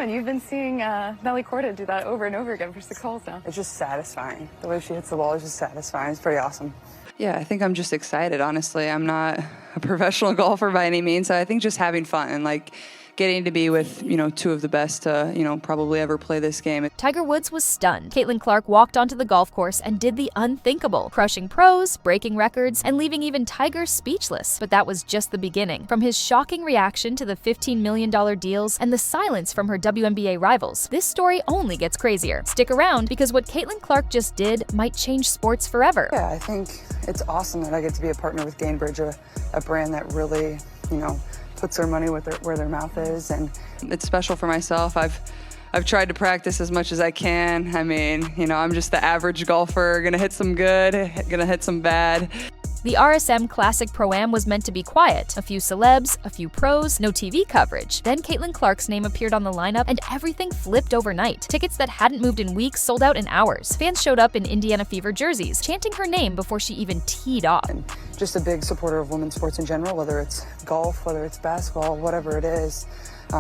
And you've been seeing Nelly Korda do that over and over again for 6 holes now. It's just satisfying. The way she hits the ball is just satisfying. It's pretty awesome. Yeah, I think I'm just excited, honestly. I'm not a professional golfer by any means, so I think just having fun and like getting to be with, two of the best to, probably ever play this game. Tiger Woods was stunned. Caitlin Clark walked onto the golf course and did the unthinkable, crushing pros, breaking records, and leaving even Tiger speechless. But that was just the beginning. From his shocking reaction to the $15 million deals and the silence from her WNBA rivals, this story only gets crazier. Stick around, because what Caitlin Clark just did might change sports forever. Yeah, I think it's awesome that I get to be a partner with Gainbridge, a brand that really, puts their money where their mouth is. And it's special for myself. I've tried to practice as much as I can. I mean, I'm just the average golfer, gonna hit some good, gonna hit some bad. The RSM Classic Pro-Am was meant to be quiet. A few celebs, a few pros, no TV coverage. Then Caitlin Clark's name appeared on the lineup and everything flipped overnight. Tickets that hadn't moved in weeks sold out in hours. Fans showed up in Indiana Fever jerseys, chanting her name before she even teed off. And just a big supporter of women's sports in general, whether it's golf, whether it's basketball, whatever it is.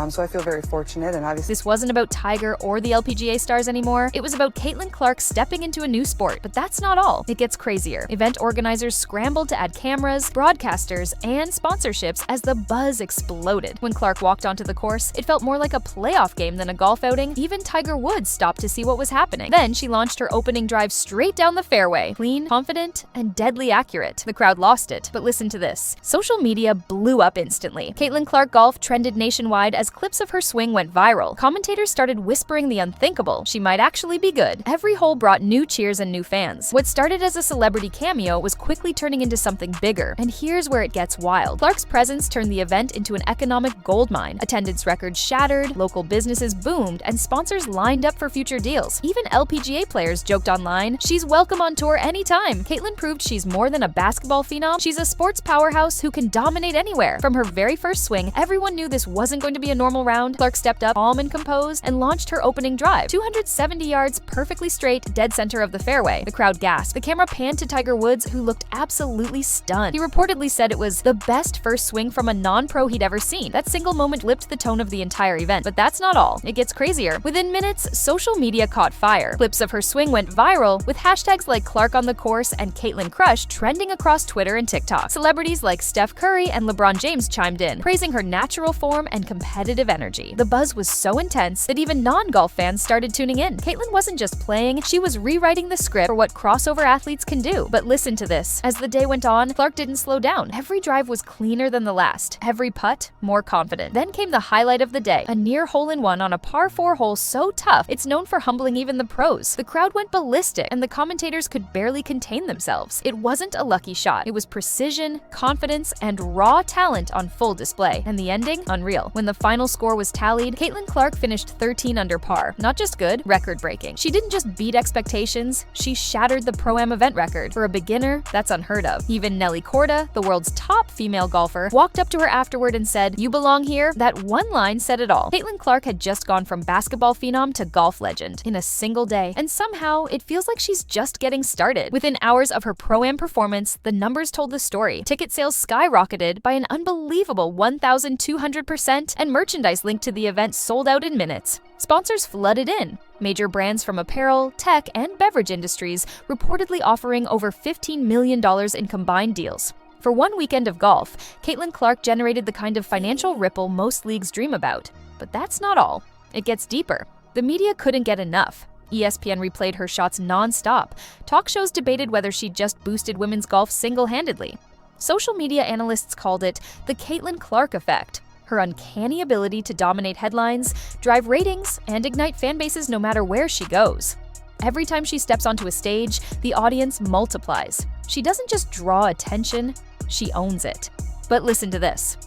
So I feel very fortunate, and obviously this wasn't about Tiger or the LPGA stars anymore. It was about Caitlin Clark stepping into a new sport. But that's not all. It gets crazier. Event organizers scrambled to add cameras, broadcasters, and sponsorships as the buzz exploded. When Clark walked onto the course, it felt more like a playoff game than a golf outing. Even Tiger Woods stopped to see what was happening. Then she launched her opening drive straight down the fairway. Clean, confident, and deadly accurate. The crowd lost it. But listen to this. Social media blew up instantly. Caitlin Clark golf trended nationwide as clips of her swing went viral. Commentators started whispering the unthinkable. She might actually be good. Every hole brought new cheers and new fans. What started as a celebrity cameo was quickly turning into something bigger. And here's where it gets wild. Clark's presence turned the event into an economic goldmine. Attendance records shattered, local businesses boomed, and sponsors lined up for future deals. Even LPGA players joked online, "She's welcome on tour anytime." Caitlin proved she's more than a basketball phenom. She's a sports powerhouse who can dominate anywhere. From her very first swing, everyone knew this wasn't going to be a normal round. Clark stepped up, calm and composed, and launched her opening drive. 270 yards, perfectly straight, dead center of the fairway. The crowd gasped. The camera panned to Tiger Woods, who looked absolutely stunned. He reportedly said it was the best first swing from a non-pro he'd ever seen. That single moment lifted the tone of the entire event. But that's not all. It gets crazier. Within minutes, social media caught fire. Clips of her swing went viral, with hashtags like Clark on the course and Caitlin Crush trending across Twitter and TikTok. Celebrities like Steph Curry and LeBron James chimed in, praising her natural form and competitive energy. The buzz was so intense that even non-golf fans started tuning in. Caitlin wasn't just playing, she was rewriting the script for what crossover athletes can do. But listen to this. As the day went on, Clark didn't slow down. Every drive was cleaner than the last. Every putt, more confident. Then came the highlight of the day, a near hole-in-one on a par 4 hole so tough, it's known for humbling even the pros. The crowd went ballistic, and the commentators could barely contain themselves. It wasn't a lucky shot. It was precision, confidence, and raw talent on full display. And the ending? Unreal. When the final score was tallied, Caitlin Clark finished 13 under par. Not just good, record-breaking. She didn't just beat expectations, she shattered the Pro-Am event record. For a beginner, that's unheard of. Even Nelly Korda, the world's top female golfer, walked up to her afterward and said, "You belong here." That one line said it all. Caitlin Clark had just gone from basketball phenom to golf legend in a single day, and somehow it feels like she's just getting started. Within hours of her Pro-Am performance, the numbers told the story. Ticket sales skyrocketed by an unbelievable 1,200%, and merchandise linked to the event sold out in minutes. Sponsors flooded in. Major brands from apparel, tech, and beverage industries reportedly offering over $15 million in combined deals. For one weekend of golf, Caitlin Clark generated the kind of financial ripple most leagues dream about. But that's not all. It gets deeper. The media couldn't get enough. ESPN replayed her shots non-stop. Talk shows debated whether she just boosted women's golf single-handedly. Social media analysts called it the Caitlin Clark effect. Her uncanny ability to dominate headlines, drive ratings, and ignite fan bases no matter where she goes. Every time she steps onto a stage, the audience multiplies. She doesn't just draw attention, she owns it. But listen to this.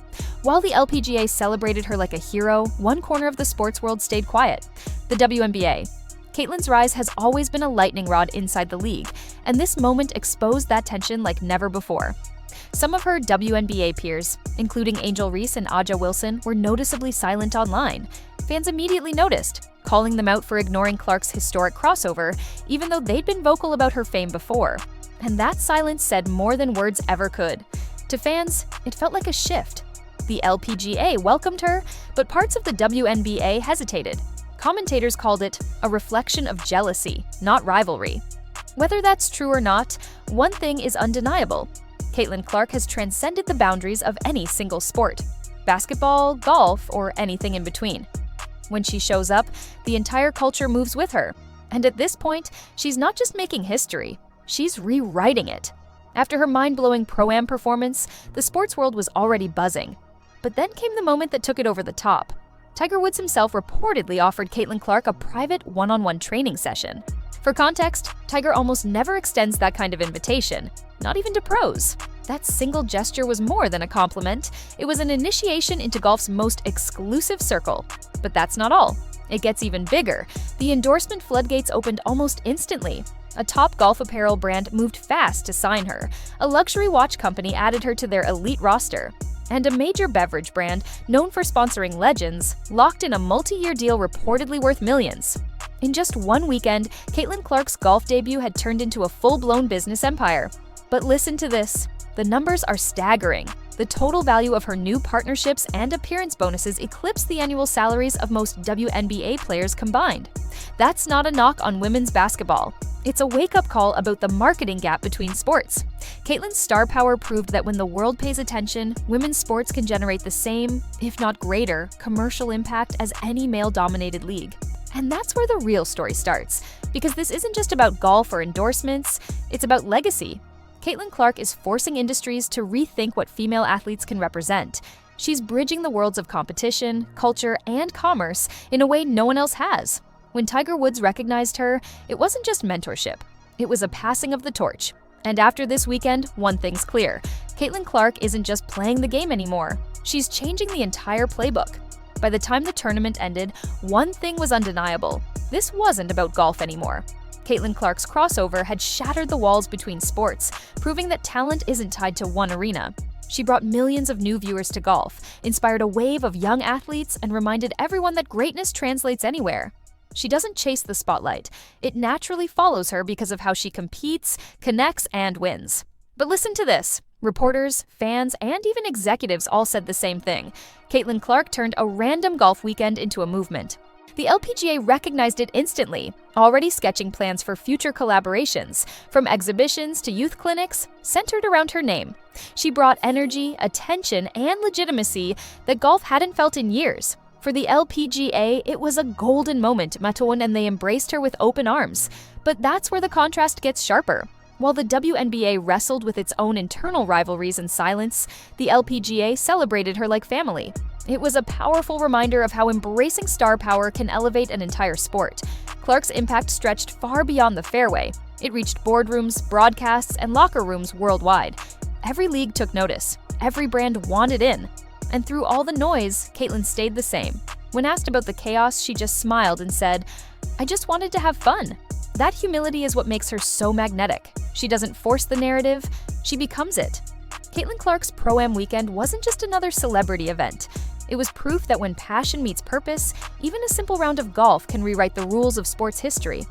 While the LPGA celebrated her like a hero, one corner of the sports world stayed quiet. The WNBA. Caitlin's rise has always been a lightning rod inside the league, and this moment exposed that tension like never before. Some of her WNBA peers, including Angel Reese and Aja Wilson, were noticeably silent online. Fans immediately noticed, calling them out for ignoring Clark's historic crossover, even though they'd been vocal about her fame before. And that silence said more than words ever could. To fans, it felt like a shift. The LPGA welcomed her, but parts of the WNBA hesitated. Commentators called it a reflection of jealousy, not rivalry. Whether that's true or not, one thing is undeniable. Caitlin Clark has transcended the boundaries of any single sport: basketball, golf, or anything in between. When she shows up, the entire culture moves with her. And at this point, she's not just making history, she's rewriting it. After her mind-blowing Pro-Am performance, the sports world was already buzzing. But then came the moment that took it over the top. Tiger Woods himself reportedly offered Caitlin Clark a private one-on-one training session. For context, Tiger almost never extends that kind of invitation, not even to pros. That single gesture was more than a compliment. It was an initiation into golf's most exclusive circle. But that's not all. It gets even bigger. The endorsement floodgates opened almost instantly. A top golf apparel brand moved fast to sign her. A luxury watch company added her to their elite roster. And a major beverage brand, known for sponsoring legends, locked in a multi-year deal reportedly worth millions. In just one weekend, Caitlin Clark's golf debut had turned into a full-blown business empire. But listen to this. The numbers are staggering. The total value of her new partnerships and appearance bonuses eclipse the annual salaries of most WNBA players combined. That's not a knock on women's basketball. It's a wake-up call about the marketing gap between sports. Caitlin's star power proved that when the world pays attention, women's sports can generate the same, if not greater, commercial impact as any male-dominated league. And that's where the real story starts, because this isn't just about golf or endorsements, it's about legacy. Caitlin Clark is forcing industries to rethink what female athletes can represent. She's bridging the worlds of competition, culture, and commerce in a way no one else has. When Tiger Woods recognized her, it wasn't just mentorship. It was a passing of the torch. And after this weekend, one thing's clear. Caitlin Clark isn't just playing the game anymore. She's changing the entire playbook. By the time the tournament ended, one thing was undeniable. This wasn't about golf anymore. Caitlin Clark's crossover had shattered the walls between sports, proving that talent isn't tied to one arena. She brought millions of new viewers to golf, inspired a wave of young athletes, and reminded everyone that greatness translates anywhere. She doesn't chase the spotlight. It naturally follows her because of how she competes, connects, and wins. But listen to this. Reporters, fans, and even executives all said the same thing. Caitlin Clark turned a random golf weekend into a movement. The LPGA recognized it instantly, already sketching plans for future collaborations, from exhibitions to youth clinics, centered around her name. She brought energy, attention, and legitimacy that golf hadn't felt in years. For the LPGA, it was a golden moment, Maton, and they embraced her with open arms. But that's where the contrast gets sharper. While the WNBA wrestled with its own internal rivalries in silence, the LPGA celebrated her like family. It was a powerful reminder of how embracing star power can elevate an entire sport. Clark's impact stretched far beyond the fairway. It reached boardrooms, broadcasts, and locker rooms worldwide. Every league took notice. Every brand wanted in. And through all the noise, Caitlin stayed the same. When asked about the chaos, she just smiled and said, "I just wanted to have fun." That humility is what makes her so magnetic. She doesn't force the narrative, she becomes it. Caitlin Clark's Pro-Am weekend wasn't just another celebrity event. It was proof that when passion meets purpose, even a simple round of golf can rewrite the rules of sports history.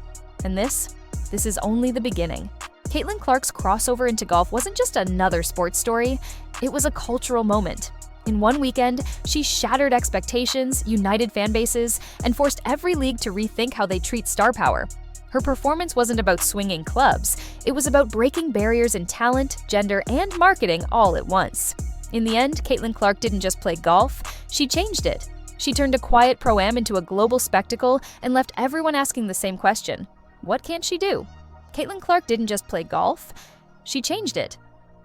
And this is only the beginning. Caitlin Clark's crossover into golf wasn't just another sports story, it was a cultural moment. In one weekend, she shattered expectations, united fan bases, and forced every league to rethink how they treat star power. Her performance wasn't about swinging clubs, it was about breaking barriers in talent, gender, and marketing all at once. In the end, Caitlin Clark didn't just play golf, she changed it. She turned a quiet Pro-Am into a global spectacle and left everyone asking the same question: what can she do? Caitlin Clark didn't just play golf, she changed it.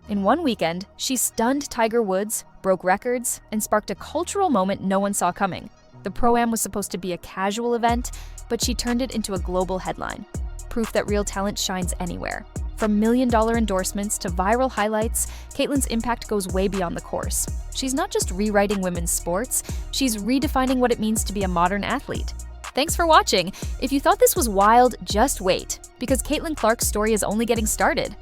In one weekend, she stunned Tiger Woods, broke records, and sparked a cultural moment no one saw coming. The Pro-Am was supposed to be a casual event, but she turned it into a global headline. Proof that real talent shines anywhere. From million-dollar endorsements to viral highlights, Caitlin's impact goes way beyond the course. She's not just rewriting women's sports, she's redefining what it means to be a modern athlete. Thanks for watching. If you thought this was wild, just wait, because Caitlin Clark's story is only getting started.